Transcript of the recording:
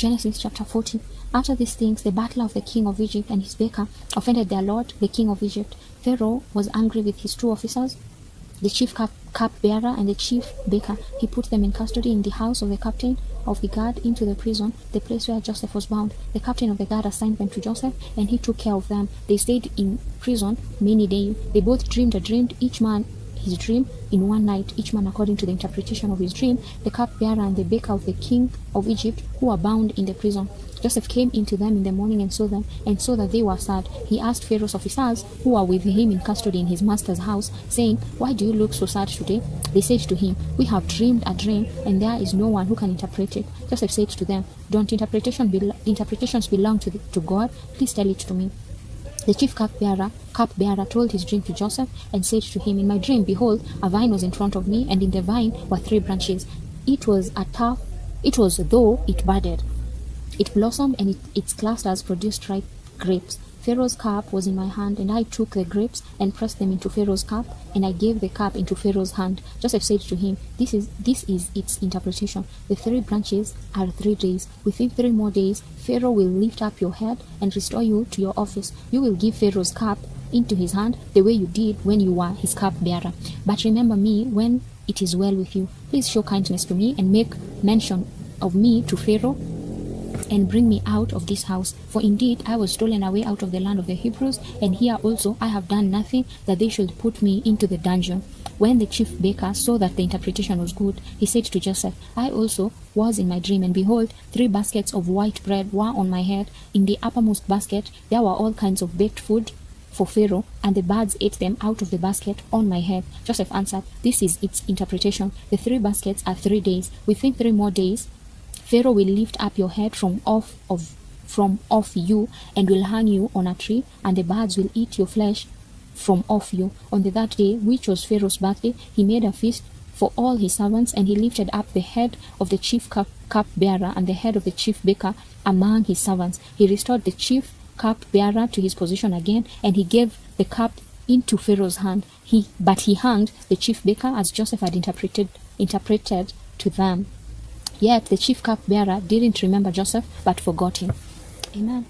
Genesis chapter 40. After these things, the butler of the king of Egypt and his baker offended their lord, the king of Egypt. Pharaoh was angry with his 2 officers, the chief cupbearer and the chief baker. He put them in custody in the house of the captain of the guard into the prison, the place where Joseph was bound. The captain of the guard assigned them to Joseph, and he took care of them. They stayed in prison many days. They both dreamed a dream, each man his dream in one night, each man according to the interpretation of his dream, the cupbearer and the baker of the king of Egypt, who were bound in the prison. Joseph came into them in the morning and saw them, and saw that they were sad. He asked Pharaoh's officers, who were with him in custody in his master's house, saying, "Why do you look so sad today?" They said to him, "We have dreamed a dream, and there is no one who can interpret it." Joseph said to them, "Don't interpretations belong to God? Please tell it to me." The chief cupbearer told his dream to Joseph and said to him, "In my dream, behold, a vine was in front of me, and in the vine were 3 branches. It was though it budded. It blossomed, and its clusters produced ripe grapes. Pharaoh's cup was in my hand, and I took the grapes and pressed them into Pharaoh's cup, and I gave the cup into Pharaoh's hand." Joseph said to him, This is its interpretation. The 3 branches are 3 days. Within 3 more days, Pharaoh will lift up your head and restore you to your office. You will give Pharaoh's cup into his hand the way you did when you were his cupbearer. But remember me when it is well with you. Please show kindness to me and make mention of me to Pharaoh, and bring me out of this house. For indeed I was stolen away out of the land of the Hebrews, and here also I have done nothing that they should put me into the dungeon." When the chief baker saw that the interpretation was good, he said to Joseph, "I also was in my dream, and behold, 3 baskets of white bread were on my head. In the uppermost basket there were all kinds of baked food for Pharaoh, and the birds ate them out of the basket on my head." Joseph answered, "This is its interpretation. The 3 baskets are 3 days. Within 3 more days Pharaoh will lift up your head from off you, and will hang you on a tree, and the birds will eat your flesh from off you." On the 3rd day, which was Pharaoh's birthday, he made a feast for all his servants, and he lifted up the head of the chief cupbearer and the head of the chief baker among his servants. He restored the chief cupbearer to his position again, and he gave the cup into Pharaoh's hand. But he hanged the chief baker as Joseph had interpreted to them. Yet the chief cupbearer didn't remember Joseph, but forgot him. Amen.